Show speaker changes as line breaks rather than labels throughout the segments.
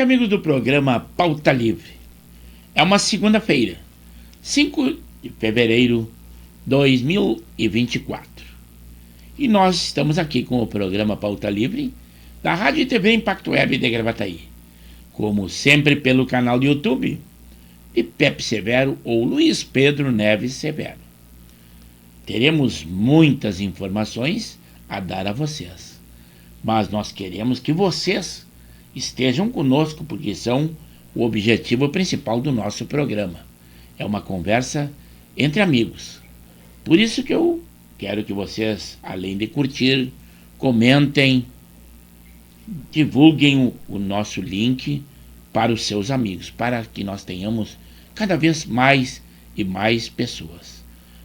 noite, amigos do programa Pauta Livre. É uma segunda-feira, 5 de fevereiro de 2024. E nós estamos aqui com o programa Pauta Livre da Rádio e TV Impacto Web de Gravataí. Como sempre pelo canal do YouTube de Pepe Severo ou Luiz Pedro Neves Severo. Teremos muitas informações a dar a vocês. Mas nós queremos que vocês estejam conosco, porque são o objetivo principal do nosso programa. É uma conversa entre amigos. Por isso que eu quero que vocês, além de curtir, comentem, divulguem o nosso link para os seus amigos, para que nós tenhamos cada vez mais e mais pessoas.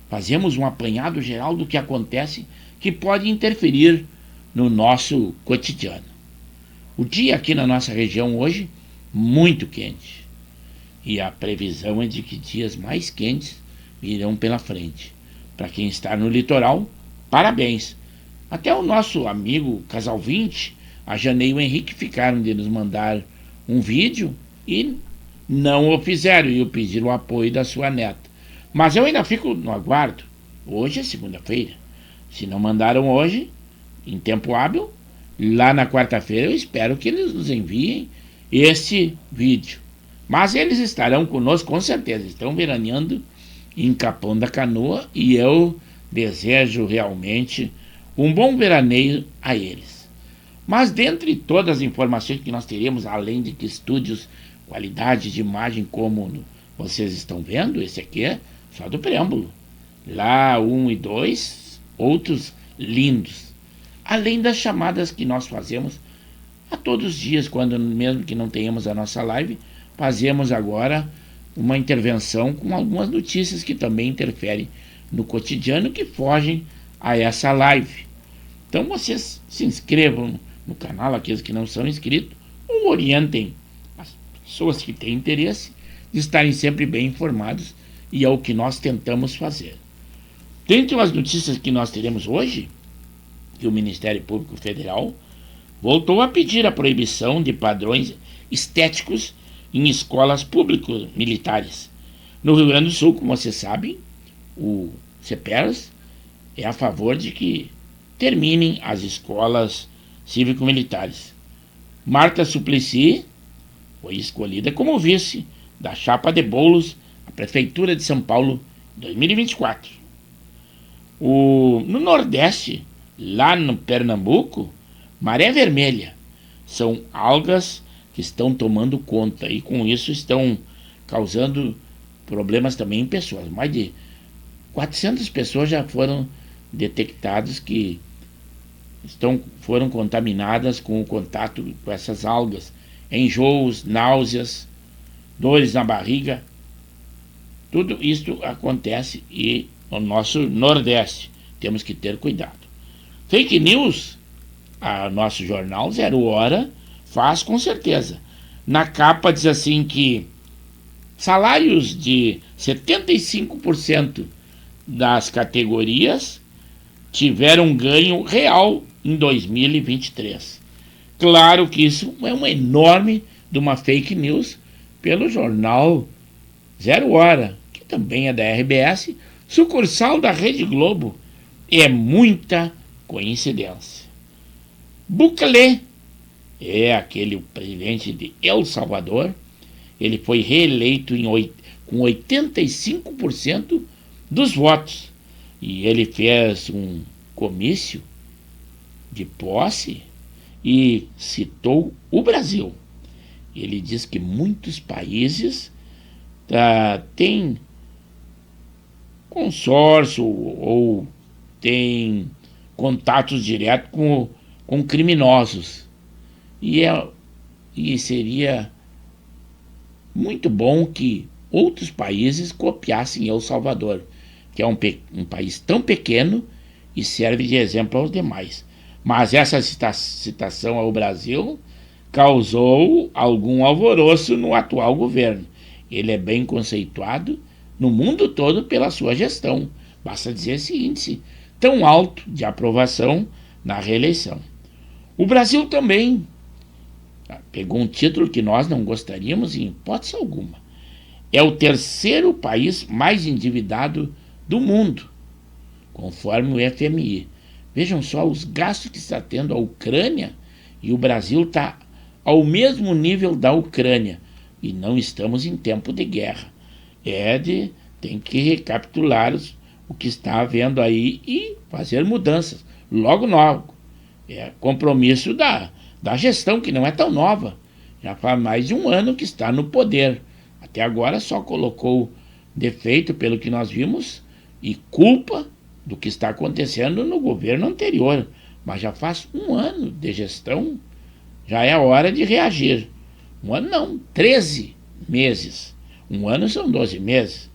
Fazemos um apanhado geral do que acontece que pode interferir no nosso cotidiano. O dia aqui na nossa região hoje, muito quente. E a previsão é de que dias mais quentes virão pela frente. Para quem está no litoral, parabéns. Até o nosso amigo Casal 20, a Janei e o Henrique, ficaram de nos mandar um vídeo e não o fizeram, e pediram o apoio da sua neta. Mas eu ainda fico no aguardo. Hoje é segunda-feira. Se não mandaram hoje, em tempo hábil, lá na quarta-feira eu espero que eles nos enviem esse vídeo. Mas eles estarão conosco com certeza, estão veraneando em Capão da Canoa e eu desejo realmente um bom veraneio a eles. Mas dentre todas as informações que nós teremos, além de que estúdios, qualidade de imagem como vocês estão vendo, esse aqui é só do preâmbulo. Lá 1 e 2, outros lindos. Além das chamadas que nós fazemos a todos os dias, quando mesmo que não tenhamos a nossa live, fazemos agora uma intervenção com algumas notícias que também interferem no cotidiano, que fogem a essa live. Então vocês se inscrevam no canal, aqueles que não são inscritos, ou orientem as pessoas que têm interesse de estarem sempre bem informados, e é o que nós tentamos fazer. Dentre as notícias que nós teremos hoje, que o Ministério Público Federal voltou a pedir a proibição de padrões estéticos em escolas públicas militares. No Rio Grande do Sul, como vocês sabem, o CEPERS é a favor de que terminem as escolas cívico-militares. Marta Suplicy foi escolhida como vice da chapa de Boulos à Prefeitura de São Paulo em 2024. No Nordeste, lá no Pernambuco, maré vermelha. São algas que estão tomando conta e com isso estão causando problemas também em pessoas. Mais de 400 pessoas já foram detectadas que foram contaminadas com o contato com essas algas. Enjoos, náuseas, dores na barriga. Tudo isso acontece e no nosso Nordeste temos que ter cuidado. Fake news, a nosso jornal Zero Hora faz com certeza. Na capa diz assim que salários de 75% das categorias tiveram ganho real em 2023. Claro que isso é uma enorme de uma fake news pelo jornal Zero Hora, que também é da RBS, sucursal da Rede Globo. É muita coincidência. Bukele é aquele presidente de El Salvador. Ele foi reeleito com 85% dos votos. E ele fez um comício de posse e citou o Brasil. Ele diz que muitos países têm consórcio ou têm contatos diretos com criminosos. E seria muito bom que outros países copiassem El Salvador, que é um país tão pequeno e serve de exemplo aos demais. Mas essa citação ao Brasil causou algum alvoroço no atual governo. Ele é bem conceituado no mundo todo pela sua gestão. Basta dizer esse índice tão alto de aprovação na reeleição. O Brasil também Pegou um título que nós não gostaríamos em hipótese alguma. É o terceiro país mais endividado do mundo, conforme o FMI. Vejam só os gastos que está tendo a Ucrânia, e o Brasil está ao mesmo nível da Ucrânia. E não estamos em tempo de guerra. Tem que recapitular o que está havendo aí e fazer mudanças. Logo, logo. É compromisso da gestão, que não é tão nova. Já faz mais de um ano que está no poder. Até agora só colocou defeito, pelo que nós vimos, e culpa do que está acontecendo no governo anterior. Mas já faz um ano de gestão, já é hora de reagir. Um ano não, 13 meses. Um ano são 12 meses.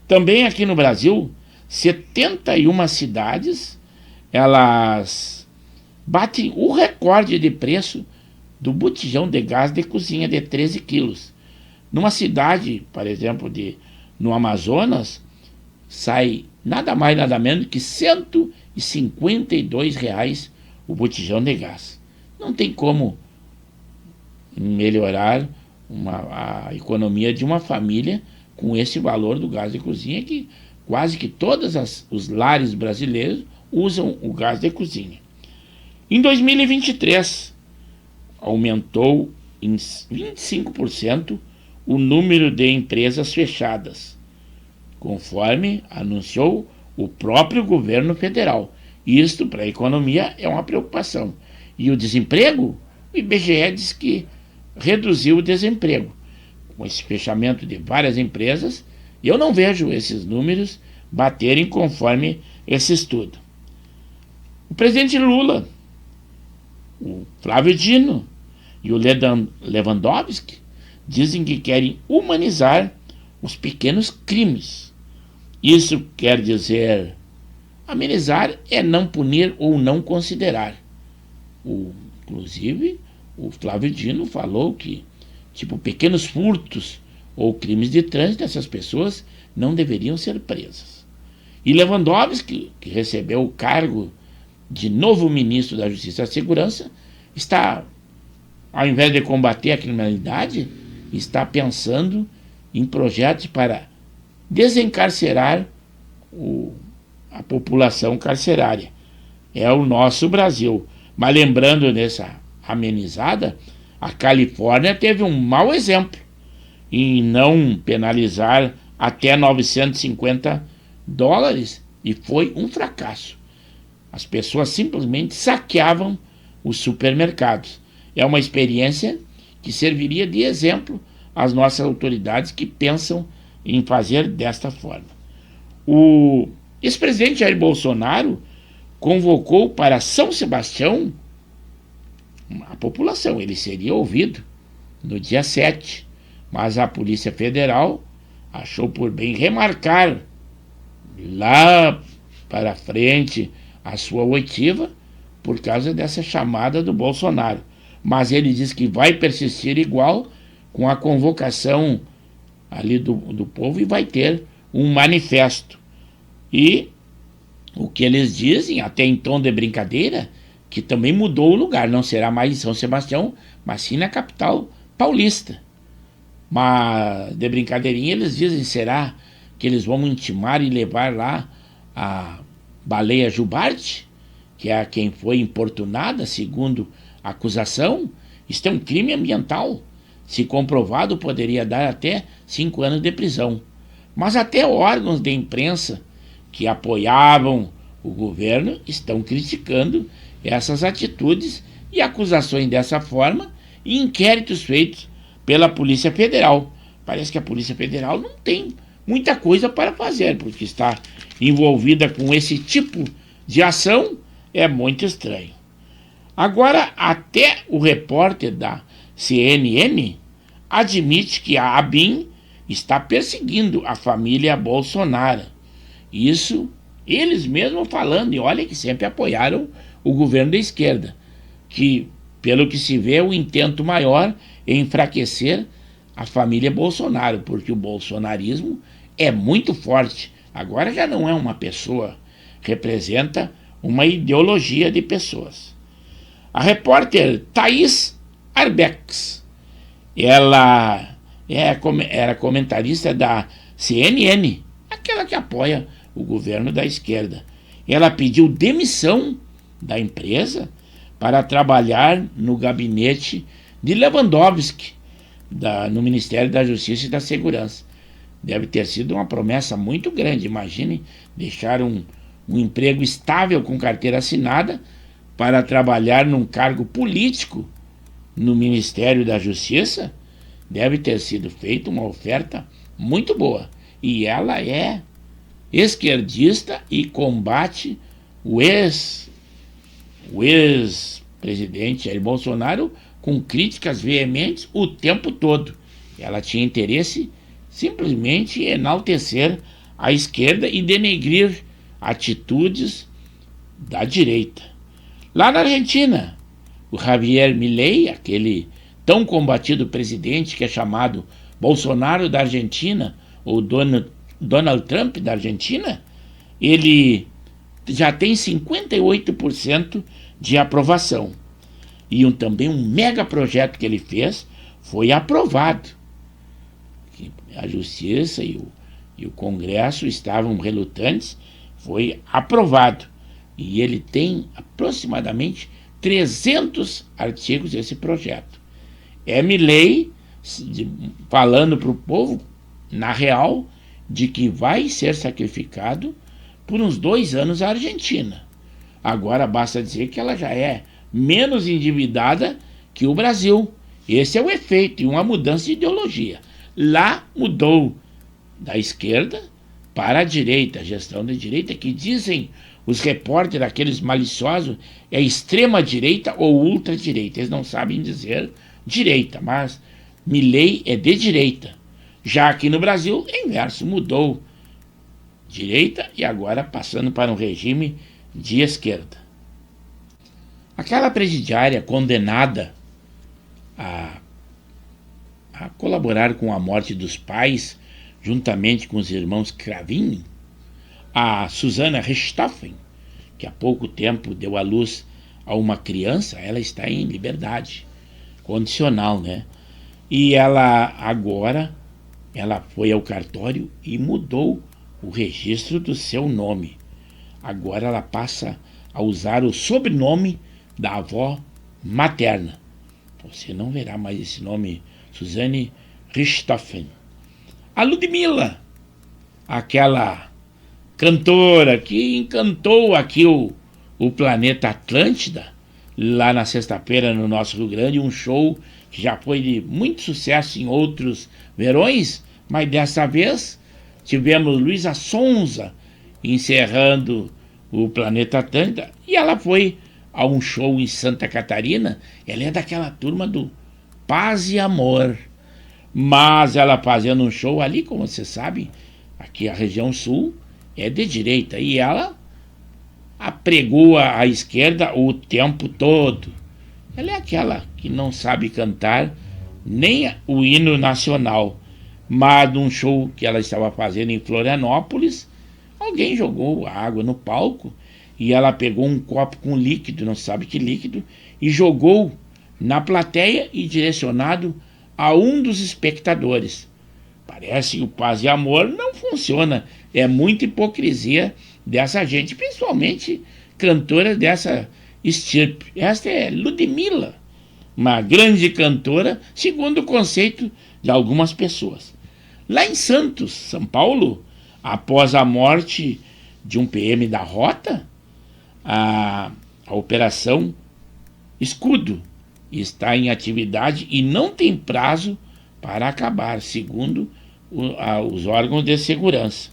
Também aqui no Brasil, 71 cidades, elas batem o recorde de preço do botijão de gás de cozinha de 13 quilos. Numa cidade, por exemplo, no Amazonas, sai nada mais nada menos que R$ 152 o botijão de gás. Não tem como melhorar a economia de uma família com esse valor do gás de cozinha, que quase que todos os lares brasileiros usam o gás de cozinha. Em 2023, aumentou em 25% o número de empresas fechadas, conforme anunciou o próprio governo federal. Isto, para a economia, é uma preocupação. E o desemprego, o IBGE diz que reduziu o desemprego. Com esse fechamento de várias empresas, eu não vejo esses números baterem conforme esse estudo. O presidente Lula, o Flávio Dino e o Lewandowski dizem que querem humanizar os pequenos crimes. Isso quer dizer, amenizar é não punir ou não considerar. Inclusive, o Flávio Dino falou que, pequenos furtos ou crimes de trânsito, essas pessoas não deveriam ser presas. E Lewandowski, que recebeu o cargo de novo ministro da Justiça e Segurança, está, ao invés de combater a criminalidade, está pensando em projetos para desencarcerar a população carcerária. É o nosso Brasil. Mas lembrando dessa amenizada, a Califórnia teve um mau exemplo em não penalizar até $950 e foi um fracasso. As pessoas simplesmente saqueavam os supermercados. É uma experiência que serviria de exemplo às nossas autoridades que pensam em fazer desta forma. O ex-presidente Jair Bolsonaro convocou para São Sebastião a população. Ele seria ouvido no dia 7, mas a Polícia Federal achou por bem remarcar lá para frente a sua oitiva por causa dessa chamada do Bolsonaro. Mas ele diz que vai persistir igual com a convocação ali do povo e vai ter um manifesto. E o que eles dizem, até em tom de brincadeira, que também mudou o lugar, não será mais em São Sebastião, mas sim na capital paulista. Mas de brincadeirinha eles dizem, será que eles vão intimar e levar lá a baleia Jubarte, que é quem foi importunada, segundo a acusação? Isto é um crime ambiental. Se comprovado, poderia dar até 5 anos de prisão. Mas até órgãos de imprensa que apoiavam o governo estão criticando essas atitudes e acusações dessa forma e inquéritos feitos pela Polícia Federal. Parece que a Polícia Federal não tem muita coisa para fazer, porque está envolvida com esse tipo de ação. É muito estranho. Agora, até o repórter da CNN admite que a ABIN está perseguindo a família Bolsonaro. Isso eles mesmos falando, e olha que sempre apoiaram o governo da esquerda, que, pelo que se vê, o intento maior é enfraquecer a família Bolsonaro, porque o bolsonarismo é muito forte. Agora já não é uma pessoa, representa uma ideologia de pessoas. A repórter Thaís Arbex. Ela era comentarista da CNN, aquela que apoia o governo da esquerda. Ela pediu demissão da empresa para trabalhar no gabinete de Lewandowski, no Ministério da Justiça e da Segurança. Deve ter sido uma promessa muito grande. Imagine deixar um emprego estável com carteira assinada para trabalhar num cargo político no Ministério da Justiça. Deve ter sido feita uma oferta muito boa. E ela é esquerdista e combate o ex-presidente Jair Bolsonaro com críticas veementes o tempo todo. Ela tinha interesse simplesmente em enaltecer a esquerda e denegrir atitudes da direita. Lá na Argentina, o Javier Milei, aquele tão combatido presidente que é chamado Bolsonaro da Argentina, ou Donald Trump da Argentina, ele já tem 58% de aprovação. E também um mega projeto que ele fez foi aprovado. A Justiça e o Congresso estavam relutantes, foi aprovado. E ele tem aproximadamente 300 artigos desse projeto. É Milei falando para o povo, na real, de que vai ser sacrificado por uns 2 anos a Argentina. Agora basta dizer que ela já é menos endividada que o Brasil. Esse é o efeito e uma mudança de ideologia. Lá mudou da esquerda para a direita, a gestão da direita, que dizem os repórteres, aqueles maliciosos, é extrema direita ou ultradireita. Eles não sabem dizer direita, mas Milei é de direita. Já aqui no Brasil, é inverso, mudou direita e agora passando para um regime de esquerda. Aquela presidiária condenada a colaborar com a morte dos pais, juntamente com os irmãos Cravinho, a Susana Richthofen, que há pouco tempo deu à luz a uma criança, ela está em liberdade condicional, né? E ela foi ao cartório e mudou o registro do seu nome. Agora ela passa a usar o sobrenome da avó materna. Você não verá mais esse nome, Suzane Richthofen. A Ludmilla, aquela cantora que encantou aqui o planeta Atlântida, lá na sexta-feira no nosso Rio Grande, um show que já foi de muito sucesso em outros verões, mas dessa vez tivemos Luísa Sonza encerrando o planeta Atlântida, e ela foi a um show em Santa Catarina. Ela é daquela turma do Paz e Amor, mas ela fazendo um show ali, como você sabe, aqui a região sul é de direita, e ela apregou a esquerda o tempo todo. Ela é aquela que não sabe cantar nem o hino nacional, mas num show que ela estava fazendo em Florianópolis, alguém jogou água no palco e ela pegou um copo com líquido, não sabe que líquido, e jogou na plateia e direcionado a um dos espectadores. Parece que o Paz e Amor não funciona. É muita hipocrisia dessa gente, principalmente cantora dessa estirpe. Esta é Ludmilla, uma grande cantora, segundo o conceito de algumas pessoas. Lá em Santos, São Paulo, após a morte de um PM da Rota, a Operação Escudo está em atividade e não tem prazo para acabar, segundo os órgãos de segurança.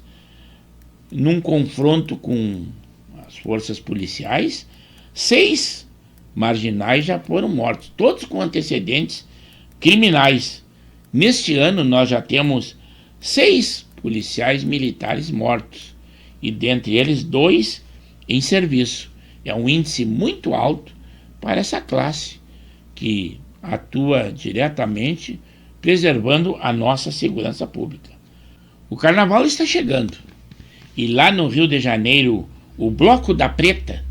Num confronto com as forças policiais, 6 marginais já foram mortos, todos com antecedentes criminais. Neste ano nós já temos 6 policiais militares mortos, e dentre eles 2 em serviço. É um índice muito alto para essa classe que atua diretamente preservando a nossa segurança pública. O carnaval está chegando, e lá no Rio de Janeiro, o Bloco da Preta,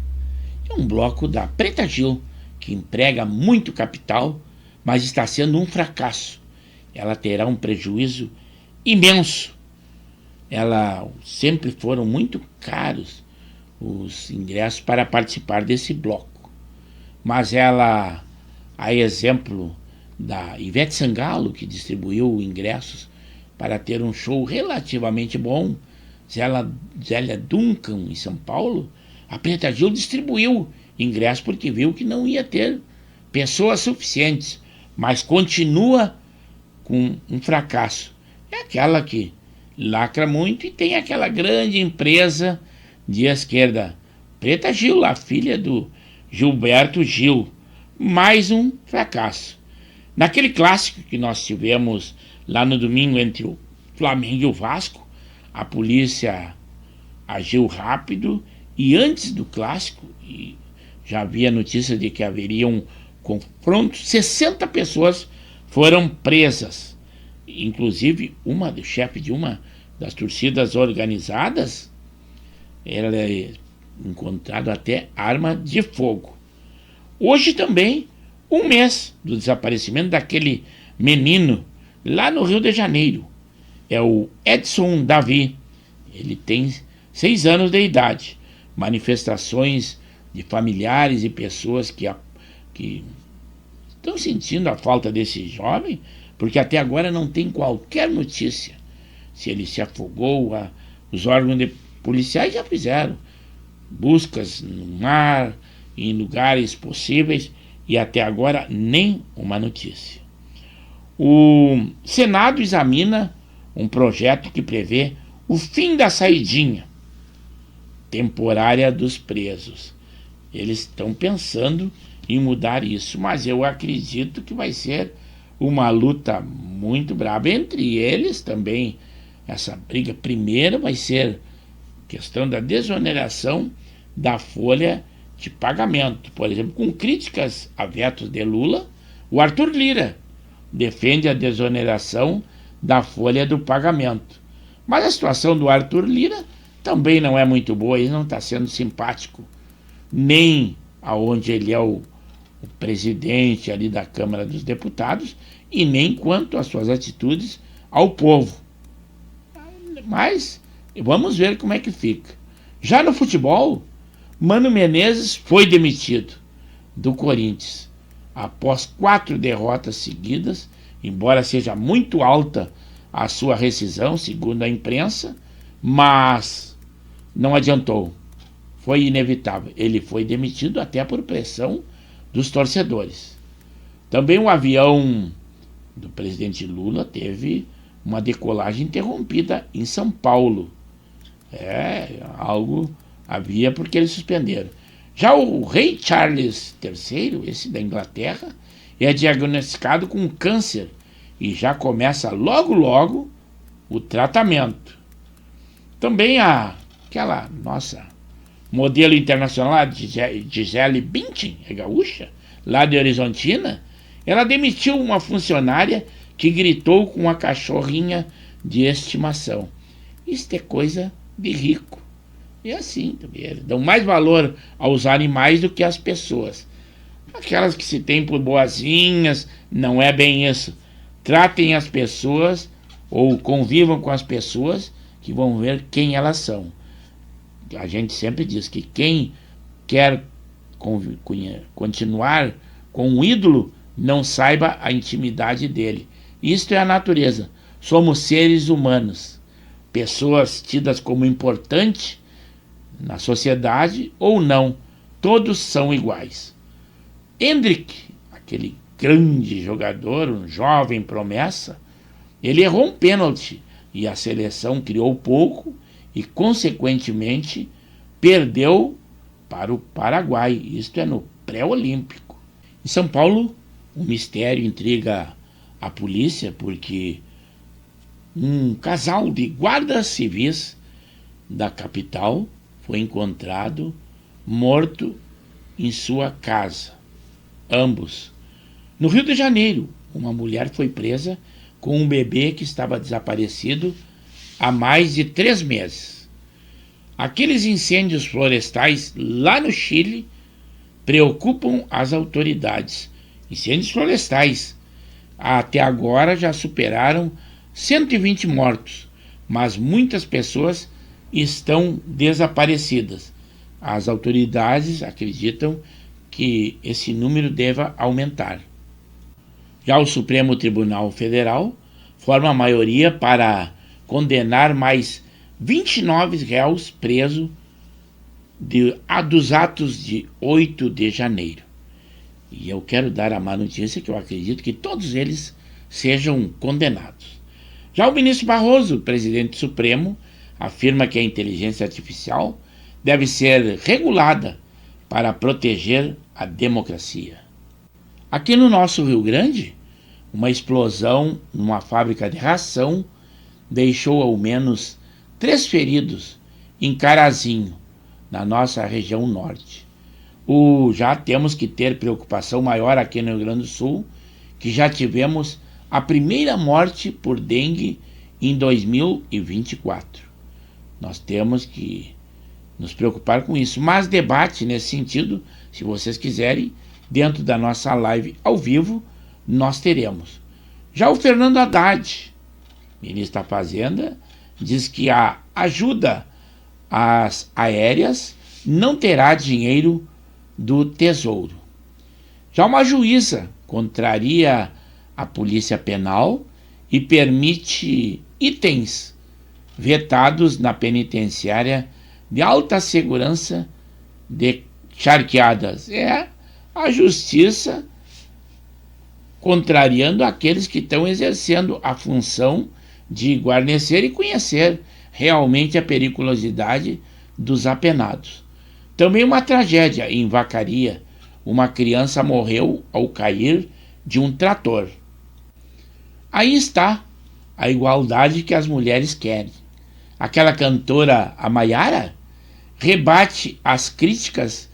é um bloco da Preta Gil, que emprega muito capital mas está sendo um fracasso. Ela terá um prejuízo imenso. Ela sempre foram muito caros os ingressos para participar desse bloco. Mas ela, a exemplo da Ivete Sangalo, que distribuiu ingressos para ter um show relativamente bom, Zélia Duncan, em São Paulo, a Preta Gil distribuiu ingressos porque viu que não ia ter pessoas suficientes, mas continua com um fracasso. É aquela que lacra muito e tem aquela grande empresa de esquerda, Preta Gil, a filha do Gilberto Gil. Mais um fracasso. Naquele clássico que nós tivemos lá no domingo entre o Flamengo e o Vasco, a polícia agiu rápido e antes do clássico, e já havia notícia de que haveria um confronto, 60 pessoas foram presas. Inclusive, do chefe de uma das torcidas organizadas, ela é encontrado até arma de fogo. Hoje também, um mês do desaparecimento daquele menino lá no Rio de Janeiro. É o Edson Davi. Ele tem 6 anos de idade. Manifestações de familiares e pessoas que estão sentindo a falta desse jovem, porque até agora não tem qualquer notícia. Se ele se afogou, os órgãos policiais já fizeram buscas no mar, em lugares possíveis, e até agora nem uma notícia. O Senado examina um projeto que prevê o fim da saidinha temporária dos presos. Eles estão pensando em mudar isso, mas eu acredito que vai ser uma luta muito braba entre eles também. Essa briga primeiro vai ser questão da desoneração da folha de pagamento. Por exemplo, com críticas a vetos de Lula, o Arthur Lira defende a desoneração da folha do pagamento. Mas a situação do Arthur Lira também não é muito boa, ele não está sendo simpático, nem aonde ele é o presidente ali da Câmara dos Deputados, e nem quanto às suas atitudes ao povo. Mas vamos ver como é que fica. Já no futebol, Mano Menezes foi demitido do Corinthians após 4 derrotas seguidas, embora seja muito alta a sua rescisão, segundo a imprensa, mas não adiantou. Foi inevitável. Ele foi demitido até por pressão dos torcedores. Também o avião do presidente Lula teve uma decolagem interrompida em São Paulo. Algo havia porque eles suspenderam. Já o rei Charles III, esse da Inglaterra, é diagnosticado com câncer e já começa logo o tratamento. Também aquela nossa modelo internacional, Gisele Bündchen, é gaúcha, lá de Horizontina, ela demitiu uma funcionária que gritou com uma cachorrinha de estimação. Isso é coisa de rico. E assim, eles dão mais valor aos animais do que às pessoas. Aquelas que se têm por boazinhas, não é bem isso. Tratem as pessoas ou convivam com as pessoas que vão ver quem elas são. A gente sempre diz que quem quer continuar com um ídolo não saiba a intimidade dele. Isto é a natureza. Somos seres humanos, pessoas tidas como importantes na sociedade ou não, todos são iguais. Endrick, aquele grande jogador, um jovem promessa, ele errou um pênalti e a seleção criou pouco e, consequentemente, perdeu para o Paraguai. Isto é no pré-olímpico. Em São Paulo, um mistério intriga a polícia porque um casal de guardas civis da capital foi encontrado morto em sua casa. Ambos. No Rio de Janeiro, uma mulher foi presa com um bebê que estava desaparecido há mais de 3 meses. Aqueles incêndios florestais lá no Chile preocupam as autoridades. Incêndios florestais, Até agora já superaram 120 mortos, mas muitas pessoas estão desaparecidas. As autoridades acreditam que esse número deva aumentar. Já o Supremo Tribunal Federal forma a maioria para condenar mais 29 réus presos dos atos de 8 de janeiro. E eu quero dar a má notícia que eu acredito que todos eles sejam condenados. Já o ministro Barroso, presidente do Supremo, afirma que a inteligência artificial deve ser regulada para proteger a democracia. Aqui no nosso Rio Grande, uma explosão numa fábrica de ração deixou ao menos 3 feridos em Carazinho, na nossa região norte. Já temos que ter preocupação maior aqui no Rio Grande do Sul, que já tivemos a primeira morte por dengue em 2024. Nós temos que nos preocupar com isso, mas debate nesse sentido, se vocês quiserem, dentro da nossa live ao vivo, nós teremos. Já o Fernando Haddad, ministro da Fazenda, diz que a ajuda às aéreas não terá dinheiro do Tesouro. Já uma juíza contraria a Polícia Penal e permite itens vetados na penitenciária de alta segurança de charqueadas. É a justiça contrariando aqueles que estão exercendo a função de guarnecer e conhecer realmente a periculosidade dos apenados. Também uma tragédia em Vacaria. Uma criança morreu ao cair de um trator. Aí está a igualdade que as mulheres querem. Aquela cantora, a Maiara, rebate as críticas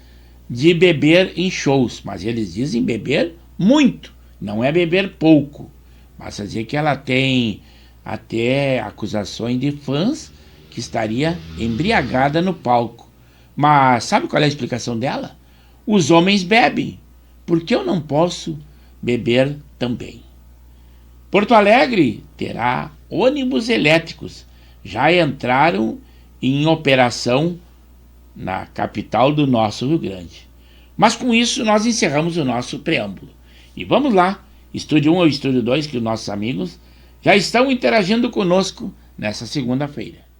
de beber em shows, mas eles dizem beber muito, não é beber pouco. Basta dizer que ela tem até acusações de fãs que estaria embriagada no palco. Mas sabe qual é a explicação dela? Os homens bebem, por que eu não posso beber também? Porto Alegre terá ônibus elétricos. Já entraram em operação na capital do nosso Rio Grande. Mas com isso nós encerramos o nosso preâmbulo. E vamos lá, Estúdio 1 ou Estúdio 2, que os nossos amigos já estão interagindo conosco nessa segunda-feira.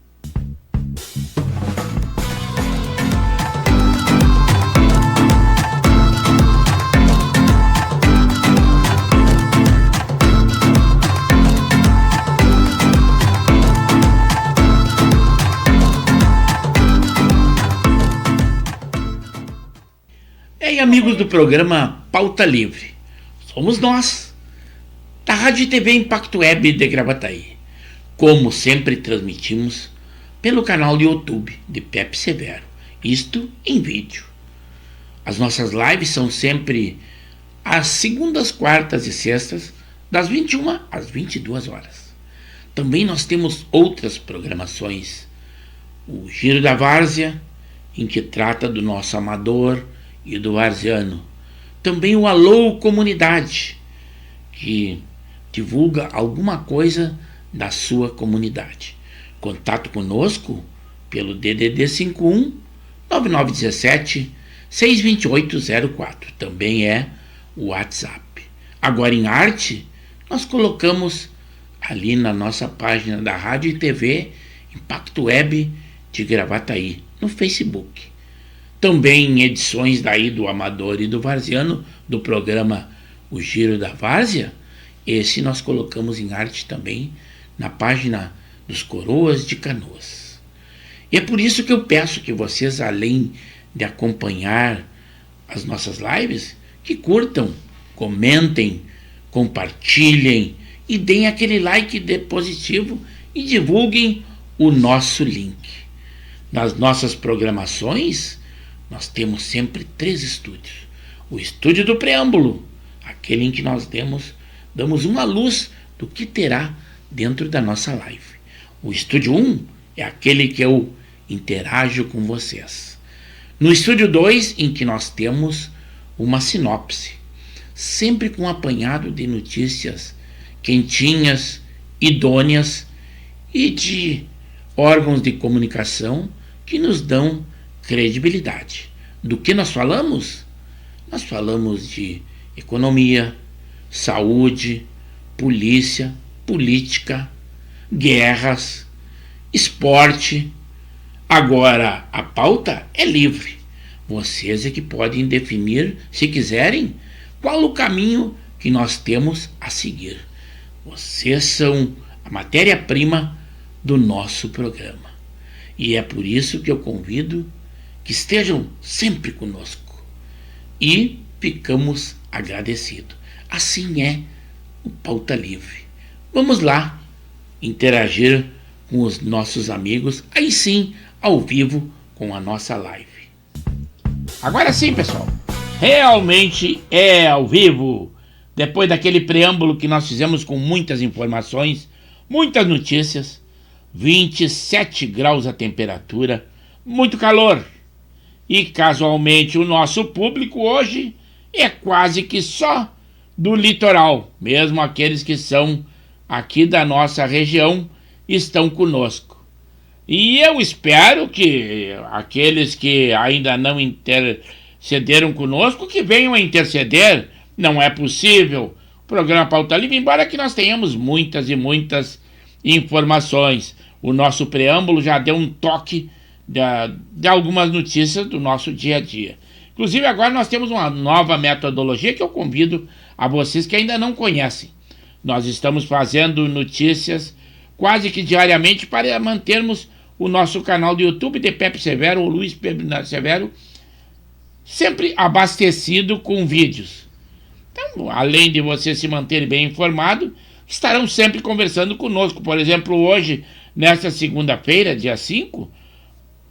E aí, amigos do programa Pauta Livre, somos nós, da Rádio e TV Impacto Web de Gravataí. Como sempre, transmitimos pelo canal do YouTube de Pepe Severo, isto em vídeo. As nossas lives são sempre às segundas, quartas e sextas, das 21 às 22 horas. Também nós temos outras programações. O Giro da Várzea, em que trata do nosso amador e do varziano. Também o Alô Comunidade, que divulga alguma coisa da sua comunidade. Contato conosco pelo DDD 51 9917 62804. Também é o WhatsApp. Agora em arte, nós colocamos ali na nossa página da Rádio e TV Impacto Web de Gravataí, no Facebook. Também em edições daí do Amador e do Varziano, do programa O Giro da Várzea, esse nós colocamos em arte também na página dos Coroas de Canoas. E é por isso que eu peço que vocês, além de acompanhar as nossas lives, que curtam, comentem, compartilhem e deem aquele like positivo e divulguem o nosso link. Nas nossas programações, nós temos sempre 3 estúdios. O estúdio do preâmbulo, aquele em que nós damos uma luz do que terá dentro da nossa live. O estúdio 1 é aquele que eu interajo com vocês. No estúdio 2, em que nós temos uma sinopse. sempre com um apanhado de notícias quentinhas, idôneas e de órgãos de comunicação que nos dão credibilidade. Do que nós falamos? Nós falamos de economia, saúde, polícia, política, guerras, esporte. Agora, a pauta é livre. Vocês é que podem definir, se quiserem, qual o caminho que nós temos a seguir. Vocês são a matéria-prima do nosso programa. E é por isso que eu convido que estejam sempre conosco. E ficamos agradecidos. Assim é o Pauta Livre. Vamos lá interagir com os nossos amigos, aí sim, ao vivo, com a nossa live. Agora sim, pessoal, realmente é ao vivo. Depois daquele preâmbulo que nós fizemos com muitas informações, muitas notícias, 27 graus a temperatura, muito calor. E casualmente o nosso público hoje é quase que só do litoral, mesmo aqueles que são aqui da nossa região estão conosco. E eu espero que aqueles que ainda não intercederam conosco, que venham a interceder. Não é possível. O programa Pauta Livre, embora que nós tenhamos muitas e muitas informações, o nosso preâmbulo já deu um toque de algumas notícias do nosso dia a dia. Inclusive agora nós temos uma nova metodologia que eu convido a vocês que ainda não conhecem. Nós estamos fazendo notícias quase que diariamente para mantermos o nosso canal do YouTube de Pepe Severo ou Luiz Pedro Severo sempre abastecido com vídeos. Então, além de você se manter bem informado, estarão sempre conversando conosco. Por exemplo, hoje, nesta segunda-feira, dia 5,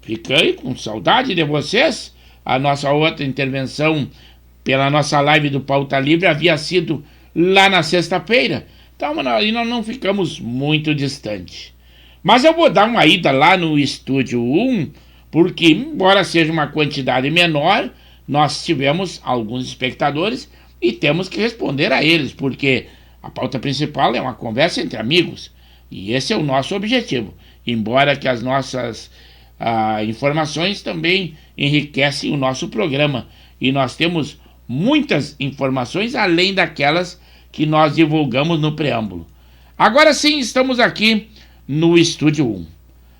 fiquei com saudade de vocês. A nossa outra intervenção pela nossa live do Pauta Livre havia sido lá na sexta-feira. Então, nós não ficamos muito distante. Mas eu vou dar uma ida lá no Estúdio 1, porque, embora seja uma quantidade menor, nós tivemos alguns espectadores e temos que responder a eles, porque a pauta principal é uma conversa entre amigos, e esse é o nosso objetivo, embora que as nossas informações também enriquecem o nosso programa, e nós temos muitas informações além daquelas que nós divulgamos no preâmbulo. Agora sim, estamos aqui no Estúdio 1.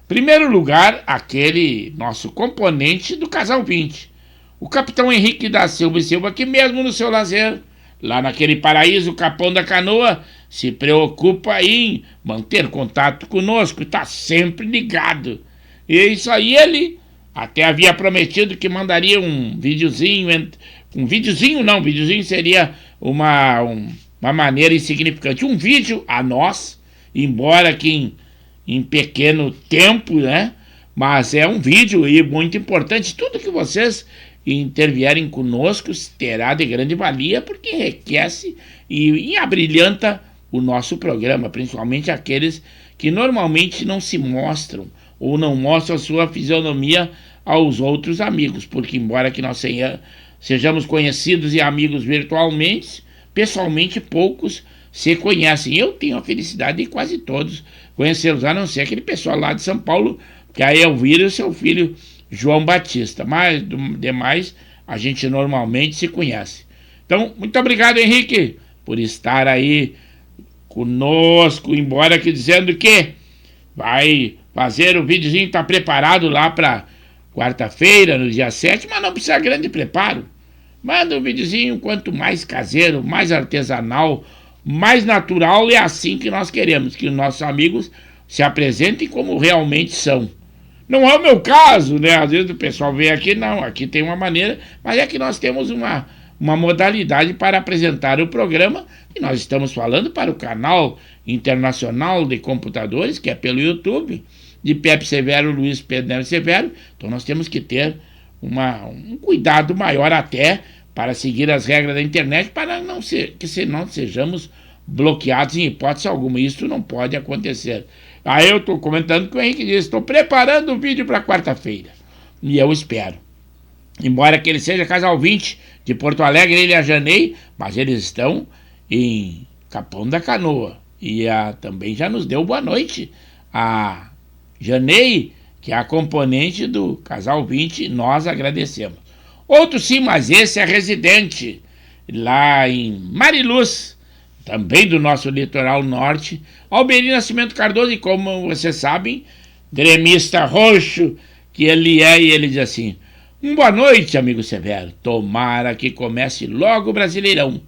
Primeiro lugar, aquele nosso componente do Casal 20, o capitão Henrique da Silva e Silva, que mesmo no seu lazer, lá naquele paraíso Capão da Canoa, se preocupa em manter contato conosco, está sempre ligado. E isso aí, ele até havia prometido que mandaria um videozinho, videozinho seria uma maneira insignificante, um vídeo a nós, embora que em pequeno tempo, né? Mas é um vídeo e muito importante. Tudo que vocês intervierem conosco terá de grande valia, porque enriquece e abrilhanta o nosso programa, principalmente aqueles que normalmente não se mostram ou não mostram a sua fisionomia aos outros amigos, porque embora que nós sejamos conhecidos e amigos virtualmente, pessoalmente poucos se conhecem. Eu tenho a felicidade de quase todos conhecê-los, a não ser aquele pessoal lá de São Paulo, que a Elvira e o seu filho João Batista, mas do demais a gente normalmente se conhece. Então, muito obrigado, Henrique, por estar aí conosco, embora que dizendo que vai fazer o videozinho, está preparado lá para quarta-feira, no dia 7, mas não precisa de grande preparo. Manda um videozinho, quanto mais caseiro, mais artesanal, mais natural, é assim que nós queremos, que os nossos amigos se apresentem como realmente são. Não é o meu caso, né? Às vezes o pessoal vem aqui, não, aqui tem uma maneira, mas é que nós temos uma modalidade para apresentar o programa, e nós estamos falando para o canal internacional de computadores, que é pelo YouTube, de Pepe Severo, Luiz Pedro Severo. Então nós temos que ter um cuidado maior até para seguir as regras da internet, para que não sejamos bloqueados em hipótese alguma. Isso não pode acontecer. Aí eu estou comentando com o Henrique diz, estou preparando o vídeo para quarta-feira, e eu espero. embora que ele seja casal 20 de Porto Alegre, ele e a Janei, mas eles estão em Capão da Canoa. E também já nos deu boa noite a Janei, que é a componente do casal 20, nós agradecemos. Outro sim, mas esse é residente lá em Mariluz, também do nosso litoral norte, Alberi Nascimento Cardoso, e como vocês sabem, gremista roxo que ele é, e ele diz assim: boa noite, amigo Severo, tomara que comece logo o Brasileirão,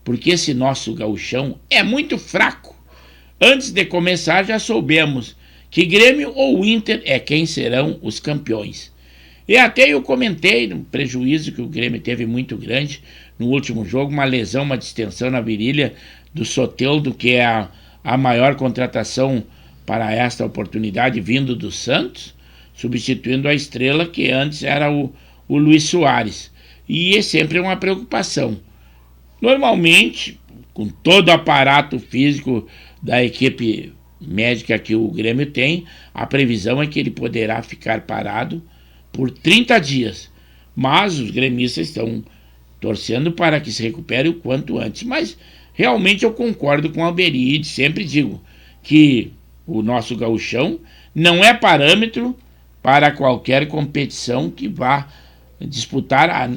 porque esse nosso gauchão é muito fraco. Antes de começar já soubemos que Grêmio ou Inter é quem serão os campeões. E até eu comentei no prejuízo que o Grêmio teve muito grande no último jogo, uma lesão, uma distensão na virilha do Soteldo, que é a maior contratação para esta oportunidade, vindo do Santos, substituindo a estrela que antes era o Luiz Soares. E é sempre uma preocupação. Normalmente, com todo o aparato físico da equipe médica que o Grêmio tem, a previsão é que ele poderá ficar parado por 30 dias. Mas os gremistas estão torcendo para que se recupere o quanto antes. Mas realmente eu concordo com o Alberi, sempre digo que o nosso gauchão não é parâmetro para qualquer competição que vá disputar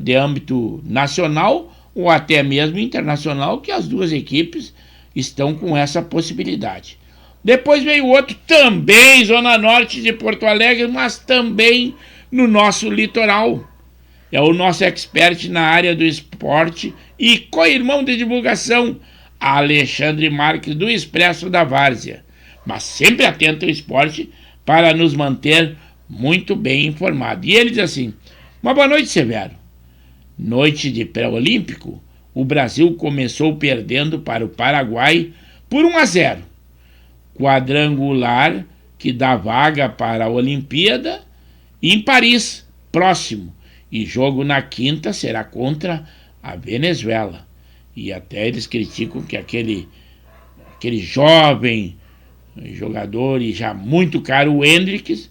de âmbito nacional ou até mesmo internacional, que as duas equipes estão com essa possibilidade. Depois veio outro, também zona norte de Porto Alegre, mas também no nosso litoral. É o nosso expert na área do esporte e co-irmão de divulgação, Alexandre Marques, do Expresso da Várzea. Mas sempre atento ao esporte para nos manter muito bem informados. E ele diz assim: uma boa noite, Severo. Noite de pré-olímpico, o Brasil começou perdendo para o Paraguai por 1-0. Quadrangular que dá vaga para a Olimpíada em Paris, próximo. E jogo na quinta será contra a Venezuela. E até eles criticam que aquele jovem jogador e já muito caro, o Hendricks,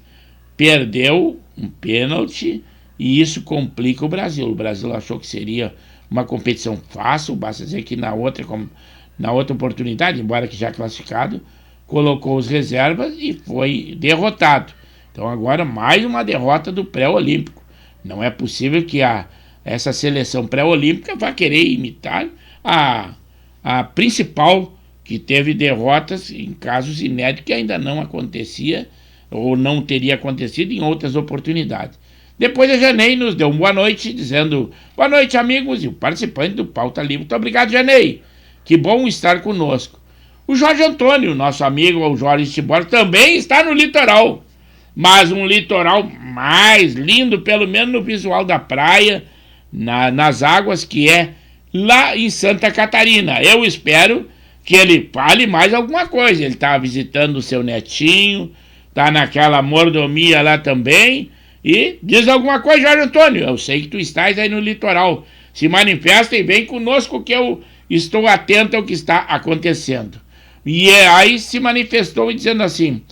perdeu um pênalti e isso complica o Brasil. O Brasil achou que seria uma competição fácil, basta dizer que na outra oportunidade, embora que já classificado, colocou os reservas e foi derrotado. Então agora mais uma derrota do pré-olímpico. Não é possível que essa seleção pré-olímpica vá querer imitar a principal, que teve derrotas em casos inéditos que ainda não acontecia ou não teria acontecido em outras oportunidades. Depois a Janei nos deu uma boa noite, dizendo: boa noite, amigos, e o participante do Pauta Livre. Muito obrigado, Janei. Que bom estar conosco. O Jorge Antônio, nosso amigo, o Jorge Tibor, também está no litoral. Mas um litoral mais lindo, pelo menos no visual da praia, nas águas, que é lá em Santa Catarina. Eu espero que ele fale mais alguma coisa. Ele está visitando o seu netinho, está naquela mordomia lá também. E diz alguma coisa, Jorge Antônio. Eu sei que tu estás aí no litoral. Se manifesta e vem conosco, que eu estou atento ao que está acontecendo. E aí se manifestou dizendo assim: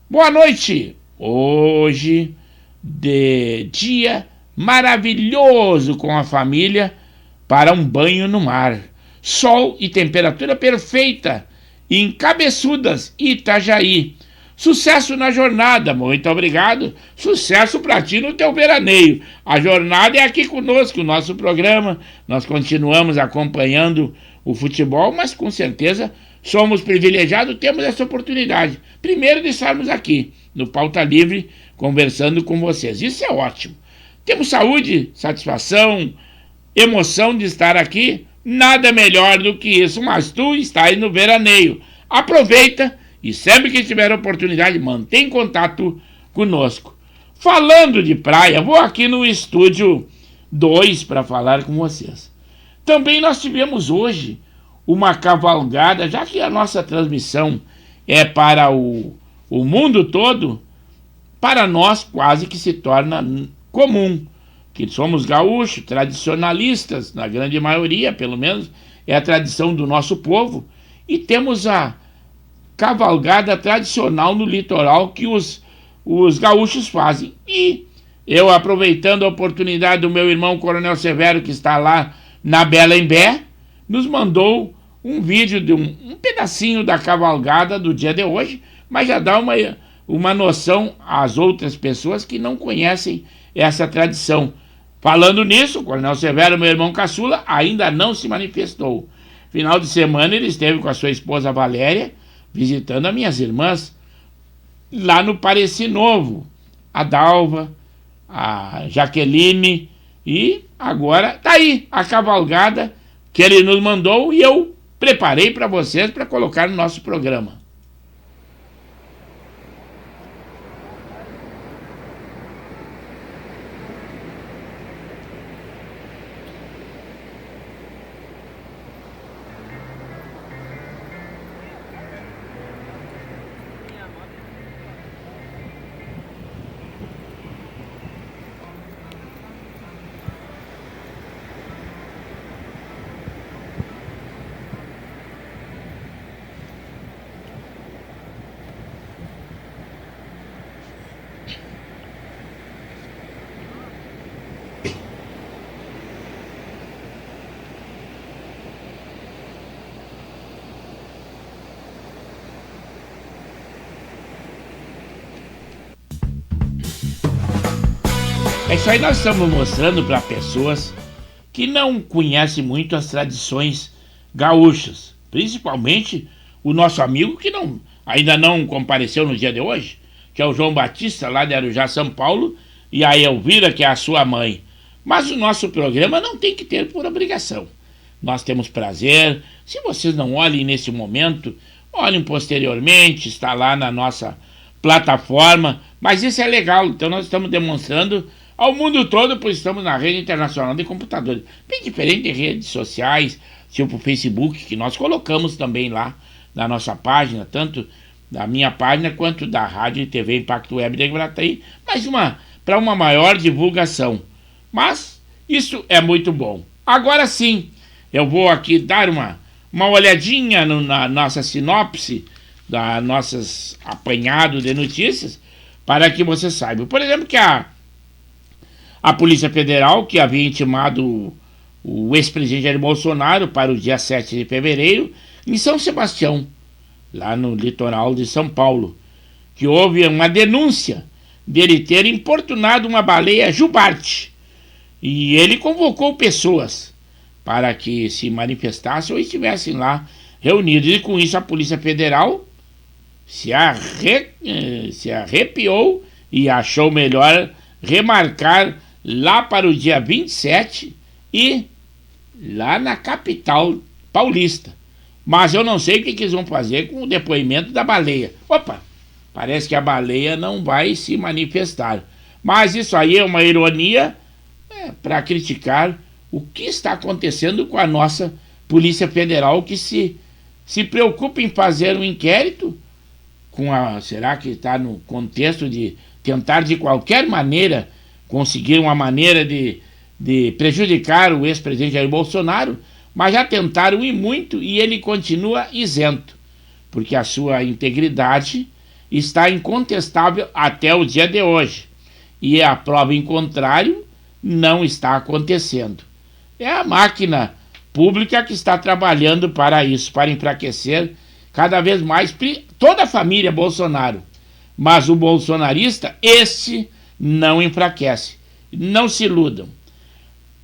boa noite. Hoje, de dia maravilhoso com a família para um banho no mar. Sol e temperatura perfeita em Cabeçudas, Itajaí. Sucesso na jornada, muito obrigado. Sucesso para ti no teu veraneio. A jornada é aqui conosco, o nosso programa. Nós continuamos acompanhando o futebol, mas com certeza somos privilegiados, temos essa oportunidade. Primeiro de estarmos aqui no Pauta Livre, conversando com vocês. Isso é ótimo. Temos saúde, satisfação, emoção de estar aqui. Nada melhor do que isso, mas tu estás no veraneio. Aproveita e sempre que tiver oportunidade, mantém contato conosco. Falando de praia, vou aqui no estúdio 2 para falar com vocês. Também nós tivemos hoje uma cavalgada, já que a nossa transmissão é para o mundo todo, para nós quase que se torna comum, que somos gaúchos, tradicionalistas, na grande maioria, pelo menos, é a tradição do nosso povo, e temos a cavalgada tradicional no litoral que os gaúchos fazem. E Eu, aproveitando a oportunidade do meu irmão Coronel Severo, que está lá na Belém-Bé, nos mandou um vídeo de um pedacinho da cavalgada do dia de hoje, mas já dá uma noção às outras pessoas que não conhecem essa tradição. Falando nisso, o Coronel Severo, meu irmão caçula, ainda não se manifestou. Final de semana ele esteve com a sua esposa Valéria, visitando as minhas irmãs lá no Pareci Novo, a Dalva, a Jaqueline, e agora tá aí a cavalgada que ele nos mandou e eu preparei para vocês para colocar no nosso programa. É isso aí, nós estamos mostrando para pessoas que não conhecem muito as tradições gaúchas, principalmente o nosso amigo que ainda não compareceu no dia de hoje, que é o João Batista, lá de Arujá, São Paulo, e a Elvira, que é a sua mãe. Mas o nosso programa não tem que ter por obrigação. Nós temos prazer. Se vocês não olhem nesse momento, olhem posteriormente, está lá na nossa plataforma, mas isso é legal, então nós estamos demonstrando ao mundo todo, pois estamos na rede internacional de computadores, bem diferente de redes sociais, tipo o Facebook, que nós colocamos também lá na nossa página, tanto da minha página quanto da Rádio e TV Impacto Web de Gravataí, mas para uma maior divulgação. Mas isso é muito bom. Agora sim, eu vou aqui dar uma olhadinha na nossa sinopse, da nossos apanhados de notícias, para que você saiba. Por exemplo, que a Polícia Federal, que havia intimado o ex-presidente Jair Bolsonaro para o dia 7 de fevereiro, em São Sebastião, lá no litoral de São Paulo, que houve uma denúncia dele ter importunado uma baleia jubarte. E ele convocou pessoas para que se manifestassem ou estivessem lá reunidos. E com isso a Polícia Federal se arrepiou e achou melhor remarcar lá para o dia 27 e lá na capital paulista. Mas eu não sei o que eles vão fazer com o depoimento da baleia. Opa, parece que a baleia não vai se manifestar. Mas isso aí é uma ironia para criticar o que está acontecendo com a nossa Polícia Federal, que se preocupa em fazer um inquérito será que está no contexto de tentar de qualquer maneira conseguir uma maneira de prejudicar o ex-presidente Jair Bolsonaro, mas já tentaram e muito e ele continua isento, porque a sua integridade está incontestável até o dia de hoje e a prova em contrário não está acontecendo. É a máquina pública que está trabalhando para isso, para enfraquecer cada vez mais toda a família Bolsonaro. Mas o bolsonarista, esse não enfraquece. Não se iludam.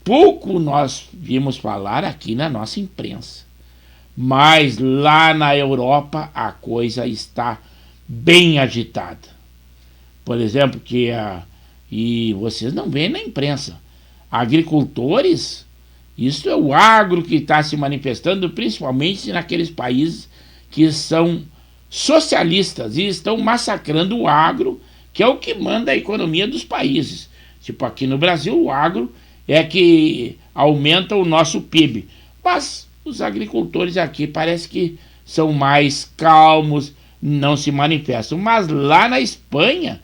Pouco nós vimos falar aqui na nossa imprensa. Mas lá na Europa a coisa está bem agitada. Por exemplo, e vocês não veem na imprensa, agricultores, isso é o agro que está se manifestando, principalmente naqueles países que são socialistas e estão massacrando o agro, que é o que manda a economia dos países. Tipo aqui no Brasil, o agro é que aumenta o nosso PIB. Mas os agricultores aqui parece que são mais calmos, não se manifestam. Mas lá na Espanha,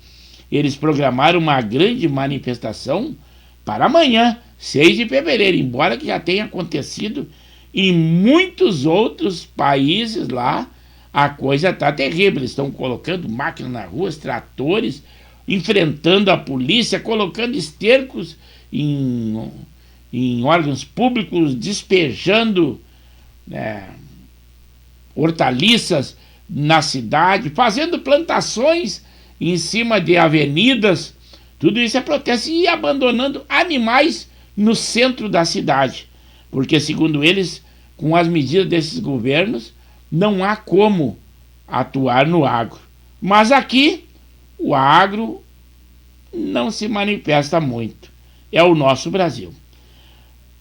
eles programaram uma grande manifestação para amanhã, 6 de fevereiro, embora que já tenha acontecido em muitos outros países lá. A coisa está terrível, eles estão colocando máquinas na rua, tratores, enfrentando a polícia, colocando estercos em órgãos públicos, despejando hortaliças na cidade, fazendo plantações em cima de avenidas. Tudo isso é protesto, e abandonando animais no centro da cidade, porque, segundo eles, com as medidas desses governos, não há como atuar no agro. Mas aqui, o agro não se manifesta muito. É o nosso Brasil.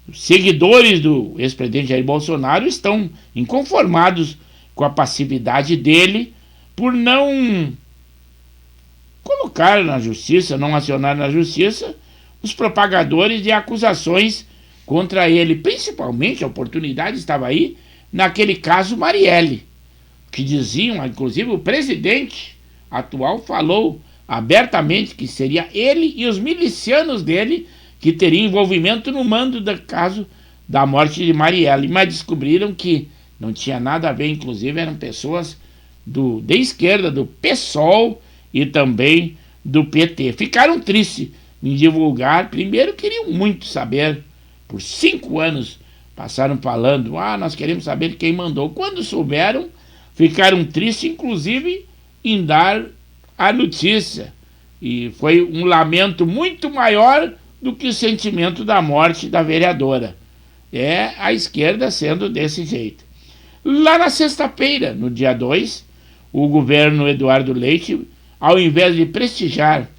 Os seguidores do ex-presidente Jair Bolsonaro estão inconformados com a passividade dele por não colocar na justiça, não acionar na justiça os propagadores de acusações contra ele. Principalmente, a oportunidade estava aí naquele caso Marielle, que diziam, inclusive o presidente atual falou abertamente que seria ele e os milicianos dele que teriam envolvimento no mando do caso da morte de Marielle, mas descobriram que não tinha nada a ver, inclusive eram pessoas de esquerda, do PSOL e também do PT. Ficaram tristes em divulgar. Primeiro, queriam muito saber, por 5 anos passaram falando, nós queremos saber quem mandou. Quando souberam, ficaram tristes, inclusive, em dar a notícia. E foi um lamento muito maior do que o sentimento da morte da vereadora. É a esquerda sendo desse jeito. Lá na sexta-feira, no dia 2, o governo Eduardo Leite, ao invés de prestigiar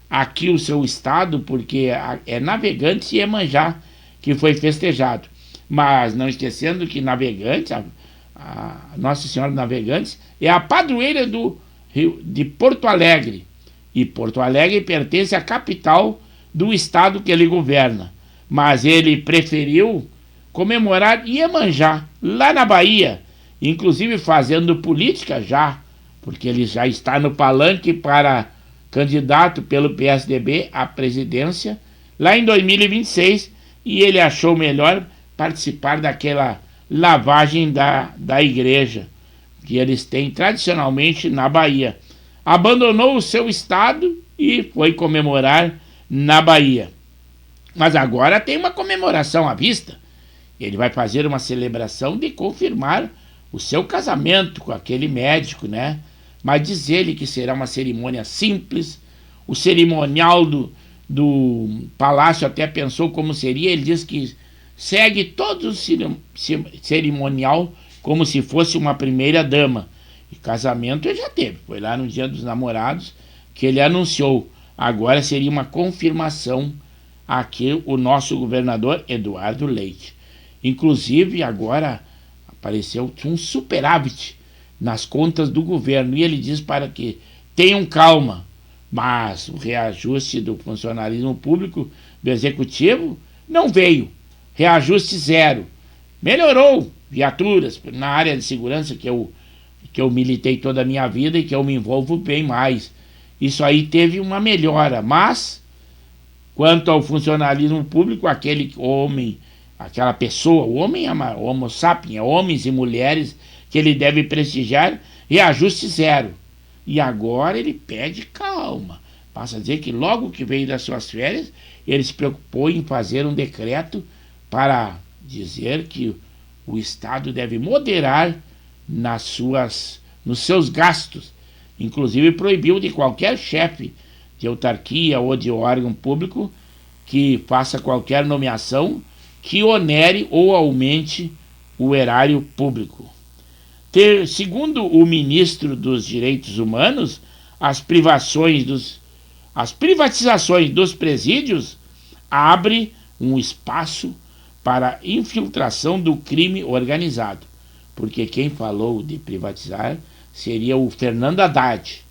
aqui o seu estado, porque é Navegantes e Iemanjá que foi festejado, mas não esquecendo que Navegantes, a Nossa Senhora de Navegantes, é a padroeira de Porto Alegre, e Porto Alegre pertence à capital do estado que ele governa, mas ele preferiu comemorar Iemanjá, lá na Bahia, inclusive fazendo política já, porque ele já está no palanque para candidato pelo PSDB à presidência, lá em 2026, e ele achou melhor participar daquela lavagem da igreja que eles têm tradicionalmente na Bahia. Abandonou o seu estado e foi comemorar na Bahia. Mas agora tem uma comemoração à vista. Ele vai fazer uma celebração de confirmar o seu casamento com aquele médico, né? Mas diz ele que será uma cerimônia simples. O cerimonial do palácio até pensou como seria. Ele diz que segue todo o cerimonial como se fosse uma primeira dama. E casamento ele já teve. Foi lá no Dia dos Namorados que ele anunciou. Agora seria uma confirmação aqui o nosso governador Eduardo Leite. Inclusive agora apareceu um superávit nas contas do governo, e ele diz para que tenham calma, mas o reajuste do funcionalismo público do executivo não veio, reajuste zero. Melhorou viaturas na área de segurança que eu militei toda a minha vida e que eu me envolvo bem mais. Isso aí teve uma melhora, mas quanto ao funcionalismo público, aquele homem, aquela pessoa, o homem é homo sapiens, homens e mulheres que ele deve prestigiar, reajuste zero. E agora ele pede calma. Passa a dizer que logo que veio das suas férias, ele se preocupou em fazer um decreto para dizer que o Estado deve moderar nos seus gastos. Inclusive proibiu de qualquer chefe de autarquia ou de órgão público que faça qualquer nomeação que onere ou aumente o erário público. Segundo o ministro dos Direitos Humanos, as privatizações dos presídios abrem um espaço para infiltração do crime organizado, porque quem falou de privatizar seria o Fernando Haddad.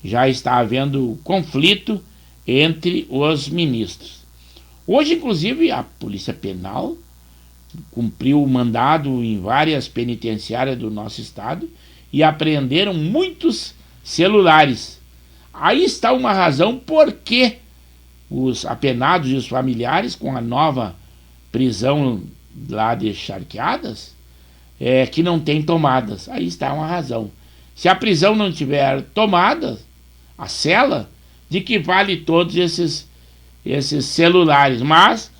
Já está havendo conflito entre os ministros. Hoje, inclusive, a Polícia Penal cumpriu o mandado em várias penitenciárias do nosso estado e apreenderam muitos celulares. Aí está uma razão por que os apenados e os familiares, com a nova prisão lá de Charqueadas, que não tem tomadas. Aí está uma razão. Se a prisão não tiver tomada, a cela, de que vale todos esses celulares, mas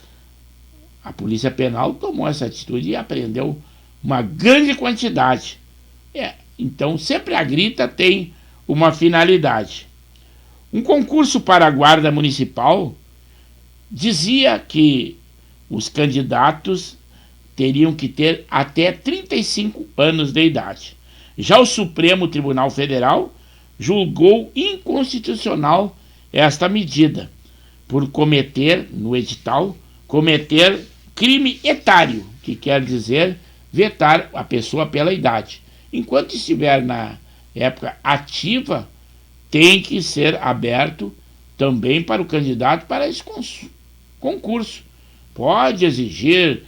a Polícia Penal tomou essa atitude e apreendeu uma grande quantidade. Então, sempre a grita tem uma finalidade. Um concurso para a Guarda Municipal dizia que os candidatos teriam que ter até 35 anos de idade. Já o Supremo Tribunal Federal julgou inconstitucional esta medida, por cometer, no edital, cometer crime etário, que quer dizer vetar a pessoa pela idade. Enquanto estiver na época ativa, tem que ser aberto também para o candidato para esse concurso. Pode exigir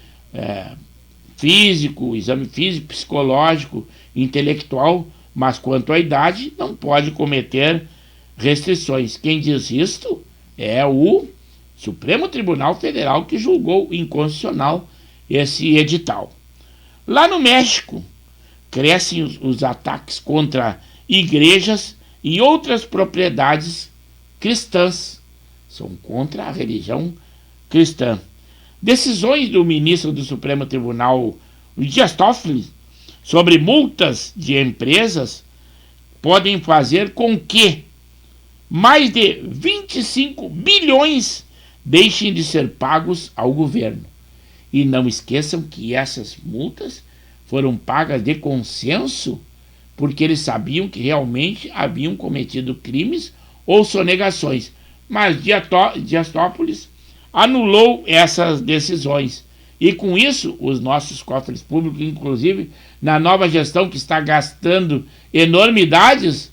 físico, exame físico, psicológico, intelectual, mas quanto à idade não pode cometer restrições. Quem diz isto é o Supremo Tribunal Federal, que julgou inconstitucional esse edital. Lá no México, crescem os ataques contra igrejas e outras propriedades cristãs. São contra a religião cristã. Decisões do ministro do Supremo Tribunal, Dias Toffoli, sobre multas de empresas podem fazer com que mais de 25 bilhões deixem de ser pagos ao governo. E não esqueçam que essas multas foram pagas de consenso, porque eles sabiam que realmente haviam cometido crimes ou sonegações. Mas Dias Toffoli anulou essas decisões. E com isso, os nossos cofres públicos, inclusive na nova gestão que está gastando enormidades,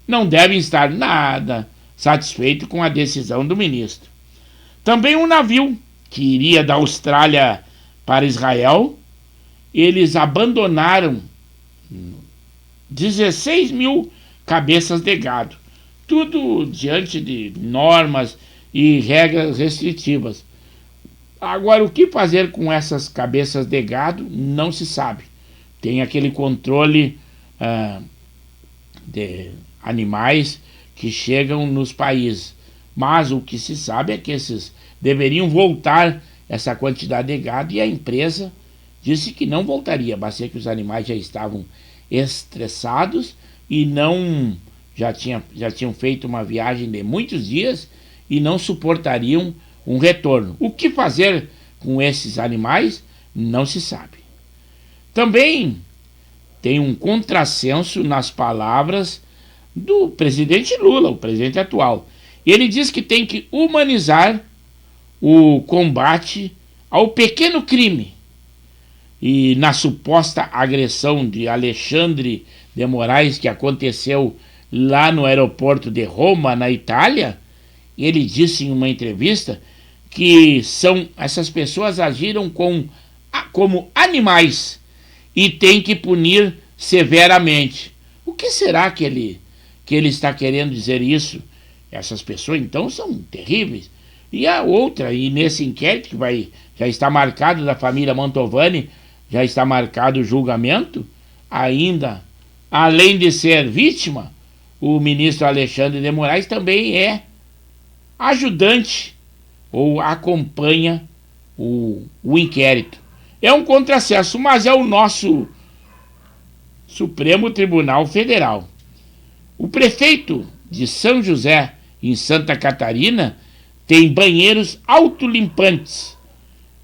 não devem estar nada satisfeitos com a decisão do ministro. Também um navio que iria da Austrália para Israel, eles abandonaram 16 mil cabeças de gado. Tudo diante de normas e regras restritivas. Agora, o que fazer com essas cabeças de gado não se sabe. Tem aquele controle de animais que chegam nos países. Mas o que se sabe é que esses deveriam voltar essa quantidade de gado, e a empresa disse que não voltaria, basta que os animais já estavam estressados e já tinham feito uma viagem de muitos dias e não suportariam um retorno. O que fazer com esses animais não se sabe. Também tem um contrassenso nas palavras do presidente Lula, o presidente atual. Ele diz que tem que humanizar o combate ao pequeno crime. E na suposta agressão de Alexandre de Moraes, que aconteceu lá no aeroporto de Roma, na Itália, ele disse em uma entrevista que essas pessoas agiram como animais e tem que punir severamente. O que será que ele está querendo dizer isso? Essas pessoas, então, são terríveis. E a outra, e nesse inquérito que já está marcado da família Mantovani, já está marcado o julgamento, ainda, além de ser vítima, o ministro Alexandre de Moraes também é ajudante ou acompanha o inquérito. É um contrassenso, mas é o nosso Supremo Tribunal Federal. O prefeito de São José, em Santa Catarina, tem banheiros autolimpantes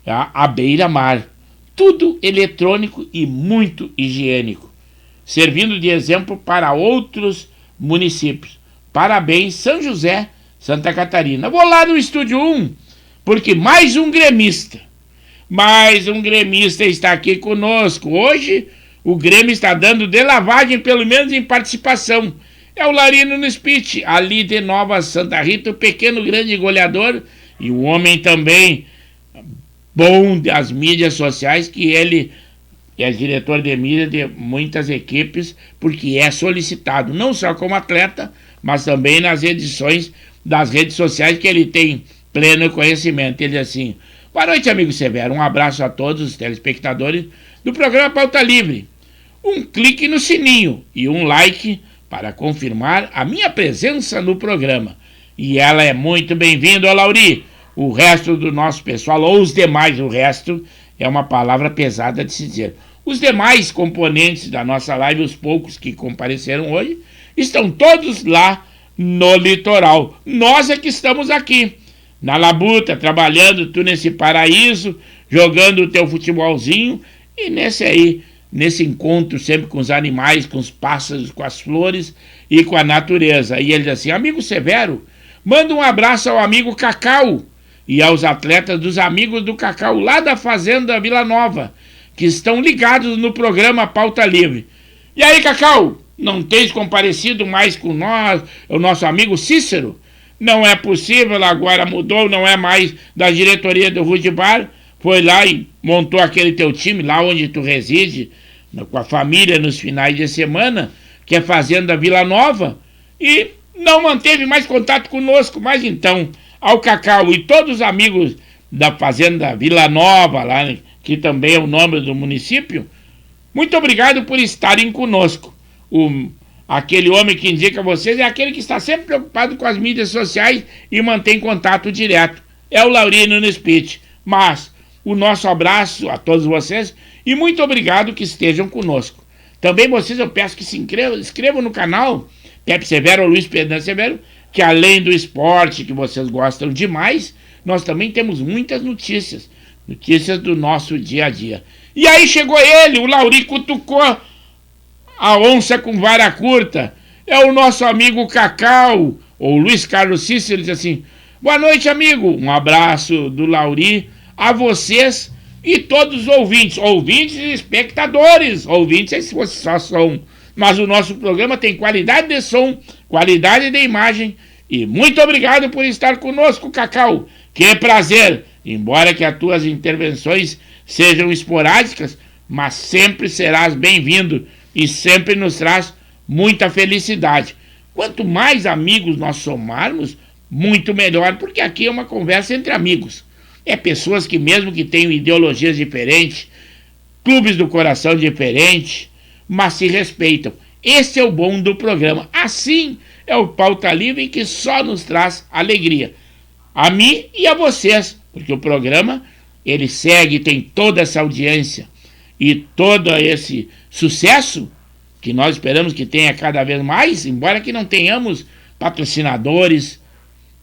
à beira-mar. Tudo eletrônico e muito higiênico, servindo de exemplo para outros municípios. Parabéns, São José, Santa Catarina. Vou lá no Estúdio 1, porque mais um gremista está aqui conosco. Hoje, o Grêmio está dando de lavagem, pelo menos em participação. É o Larino no Spit, ali de Nova Santa Rita, o pequeno grande goleador e um homem também bom das mídias sociais, que ele é diretor de mídia de muitas equipes, porque é solicitado, não só como atleta, mas também nas edições das redes sociais, que ele tem pleno conhecimento. Ele diz assim: boa noite, amigo Severo, um abraço a todos os telespectadores do programa Pauta Livre. Um clique no sininho e um like para confirmar a minha presença no programa. e ela é muito bem-vinda, Lauri. O resto do nosso pessoal, ou os demais, o resto é uma palavra pesada de se dizer. Os demais componentes da nossa live, os poucos que compareceram hoje, estão todos lá no litoral. Nós é que estamos aqui, na labuta, trabalhando, tu nesse paraíso, jogando o teu futebolzinho, e nesse encontro sempre com os animais, com os pássaros, com as flores e com a natureza. E ele diz assim: amigo Severo, manda um abraço ao amigo Cacau e aos atletas dos amigos do Cacau, lá da Fazenda Vila Nova, que estão ligados no programa Pauta Livre. E aí, Cacau, não tens comparecido mais com nós, o nosso amigo Cícero? Não é possível, agora mudou, não é mais da diretoria do Rudibar, foi lá e montou aquele teu time, lá onde tu reside, com a família nos finais de semana, que é Fazenda Vila Nova, e não manteve mais contato conosco. Mas então, ao Cacau e todos os amigos da Fazenda Vila Nova, lá, que também é o nome do município, muito obrigado por estarem conosco. Aquele homem que indica vocês é aquele que está sempre preocupado com as mídias sociais e mantém contato direto. É o Laurino no Speech. Mas o nosso abraço a todos vocês e muito obrigado que estejam conosco. Também vocês eu peço que se inscrevam no canal Pepe Severo ou Luiz Pedro Severo, que além do esporte que vocês gostam demais, nós também temos muitas notícias do nosso dia a dia. E aí chegou ele, o Lauri cutucou a onça com vara curta. É o nosso amigo Cacau, ou Luiz Carlos Cícero, diz assim: boa noite, amigo. Um abraço do Lauri a vocês e todos os ouvintes e espectadores. Ouvintes só são, mas o nosso programa tem qualidade de som, qualidade de imagem. E muito obrigado por estar conosco, Cacau. Que prazer, embora que as tuas intervenções sejam esporádicas, mas sempre serás bem-vindo e sempre nos traz muita felicidade. Quanto mais amigos nós somarmos, muito melhor, porque aqui é uma conversa entre amigos. É pessoas que mesmo que tenham ideologias diferentes, clubes do coração diferentes, mas se respeitam. Esse é o bom do programa. Assim é o Pauta Livre, que só nos traz alegria. A mim e a vocês, porque o programa, ele segue, tem toda essa audiência e todo esse sucesso, que nós esperamos que tenha cada vez mais, embora que não tenhamos patrocinadores,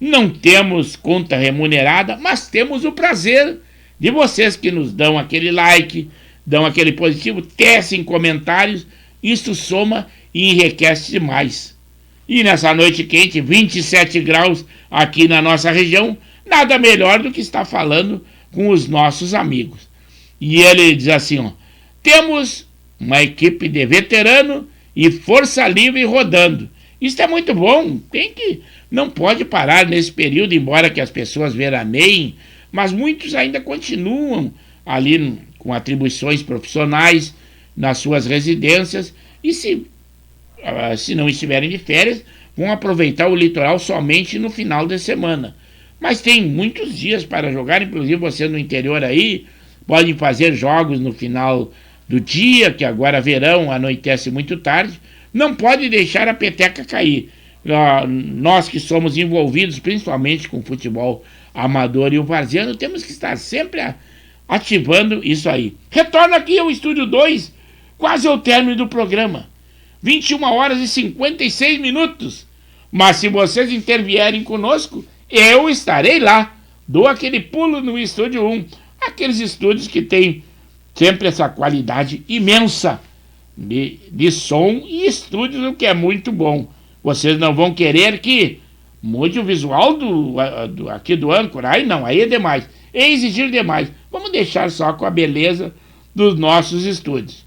não temos conta remunerada, mas temos o prazer de vocês que nos dão aquele like, dão aquele positivo, tecem comentários. Isso soma e enriquece demais. E nessa noite quente, 27 graus aqui na nossa região, nada melhor do que estar falando com os nossos amigos. E ele diz assim, ó: temos uma equipe de veterano e força livre rodando. Isso é muito bom, não pode parar nesse período, embora que as pessoas veraneiem, mas muitos ainda continuam ali com atribuições profissionais nas suas residências e se não estiverem de férias, vão aproveitar o litoral somente no final de semana. Mas tem muitos dias para jogar, inclusive você no interior aí, podem fazer jogos no final do dia, que agora verão, anoitece muito tarde. Não pode deixar a peteca cair. Nós que somos envolvidos principalmente com o futebol amador e o varziano, temos que estar sempre ativando isso aí. Retorno aqui ao Estúdio 2, quase ao término do programa. 21 horas e 56 minutos. Mas se vocês intervierem conosco, eu estarei lá. Dou aquele pulo no Estúdio 1. Aqueles estúdios que tem sempre essa qualidade imensa de som e estúdios, o que é muito bom. Vocês não vão querer que mude o visual aqui do âncora. Aí não, aí é demais. É exigir demais. Vamos deixar só com a beleza dos nossos estúdios.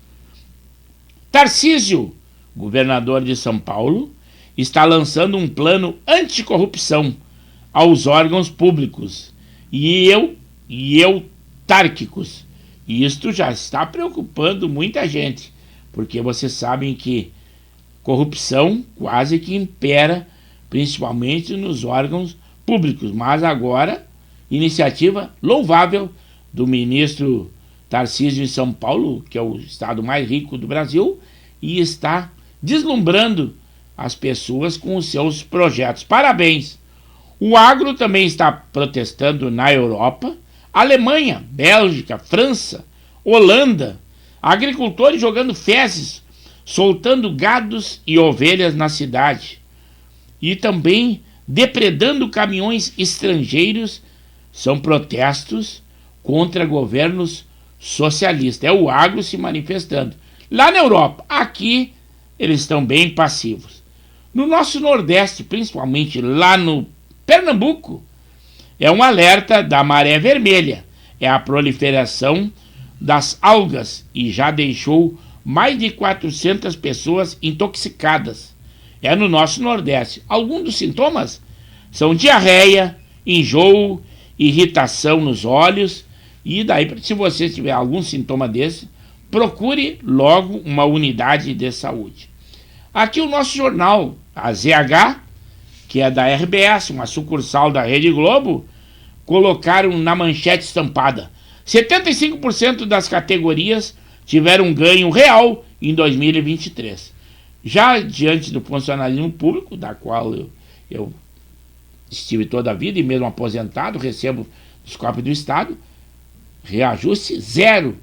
Tarcísio, governador de São Paulo, está lançando um plano anticorrupção aos órgãos públicos e autárquicos. E isto já está preocupando muita gente, porque vocês sabem que corrupção quase que impera, principalmente nos órgãos públicos. Mas agora, iniciativa louvável do ministro Tarcísio em São Paulo, que é o estado mais rico do Brasil, e está deslumbrando as pessoas com os seus projetos. Parabéns! O agro também está protestando na Europa, Alemanha, Bélgica, França, Holanda, agricultores jogando fezes, soltando gados e ovelhas na cidade. E também depredando caminhões estrangeiros. São protestos contra governos socialistas. É o agro se manifestando. Lá na Europa, aqui eles estão bem passivos. No nosso Nordeste, principalmente lá no Pernambuco, é um alerta da maré vermelha. É a proliferação das algas e já deixou mais de 400 pessoas intoxicadas. É no nosso Nordeste. Alguns dos sintomas são diarreia, enjoo, irritação nos olhos. E daí, se você tiver algum sintoma desse, procure logo uma unidade de saúde. Aqui o nosso jornal, a ZH, que é da RBS, uma sucursal da Rede Globo, colocaram na manchete estampada: 75% das categorias tiveram ganho real em 2023. Já diante do funcionalismo público, da qual eu estive toda a vida e mesmo aposentado, recebo dos cofres do Estado, reajuste zero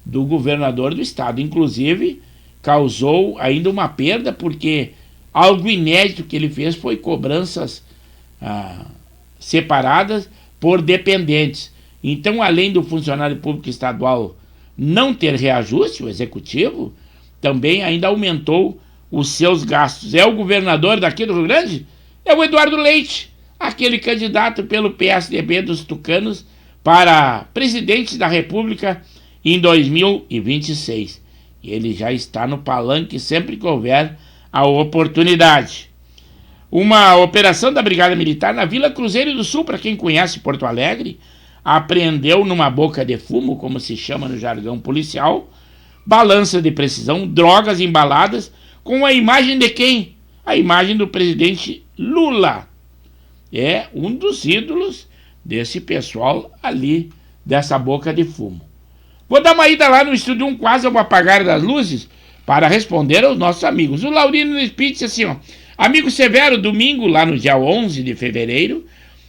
do governador do Estado. Inclusive, causou ainda uma perda, porque algo inédito que ele fez foi cobranças separadas por dependentes. Então, além do funcionário público estadual não ter reajuste, o executivo também ainda aumentou os seus gastos. É o governador daqui do Rio Grande? É o Eduardo Leite, aquele candidato pelo PSDB dos tucanos para presidente da República em 2026. E ele já está no palanque sempre que houver a oportunidade. Uma operação da Brigada Militar na Vila Cruzeiro do Sul, para quem conhece Porto Alegre, apreendeu numa boca de fumo, como se chama no jargão policial, balança de precisão, drogas embaladas com a imagem de quem? A imagem do presidente Lula. É um dos ídolos desse pessoal ali, dessa boca de fumo. Vou dar uma ida lá no estúdio 1, quase ao apagar das luzes, para responder aos nossos amigos. O Laurino Spitz disse assim, ó: amigo Severo, domingo, lá no dia 11 de fevereiro,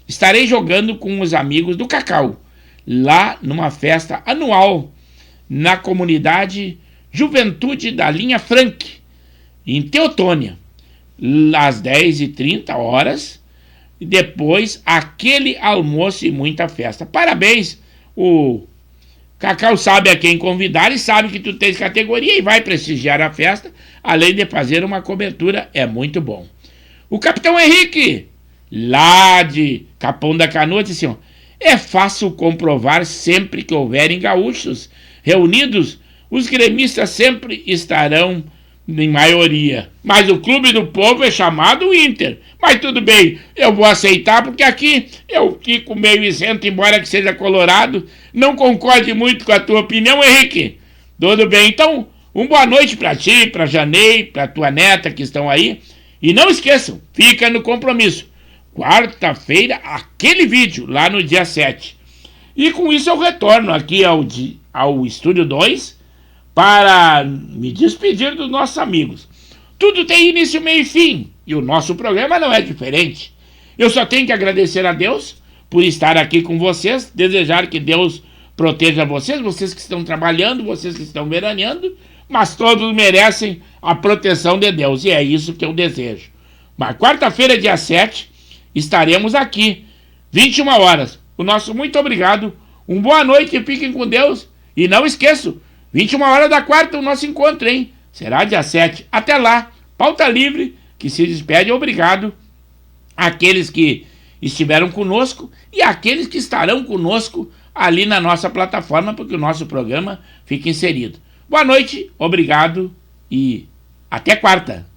estarei jogando com os amigos do Cacau, lá numa festa anual, na comunidade Juventude da Linha Frank, em Teotônia, às 10h30, e depois aquele almoço e muita festa. Parabéns, o Cacau sabe a quem convidar e sabe que tu tens categoria e vai prestigiar a festa, além de fazer uma cobertura, é muito bom. O Capitão Henrique, lá de Capão da Canoa, disse assim, é fácil comprovar sempre que houverem gaúchos reunidos, os gremistas sempre estarão em maioria. Mas o clube do povo é chamado Inter. Mas tudo bem, eu vou aceitar, porque aqui eu fico meio isento, embora que seja colorado. Não concorde muito com a tua opinião, Henrique. Tudo bem, então, boa noite para ti, para Janei, para tua neta que estão aí. E não esqueçam, fica no compromisso. Quarta-feira, aquele vídeo, lá no dia 7. E com isso eu retorno aqui ao Estúdio 2 para me despedir dos nossos amigos. Tudo tem início, meio e fim, e o nosso programa não é diferente. Eu só tenho que agradecer a Deus por estar aqui com vocês, desejar que Deus proteja vocês, vocês que estão trabalhando, vocês que estão veraneando, mas todos merecem a proteção de Deus, e é isso que eu desejo. Mas quarta-feira, dia 7, estaremos aqui, 21h. O nosso muito obrigado, boa noite, fiquem com Deus, e não esqueçam, 21h da quarta, o nosso encontro, hein? Será dia 7. Até lá, pauta livre, que se despede. Obrigado àqueles que estiveram conosco e àqueles que estarão conosco ali na nossa plataforma, porque o nosso programa fica inserido. Boa noite, obrigado e até quarta.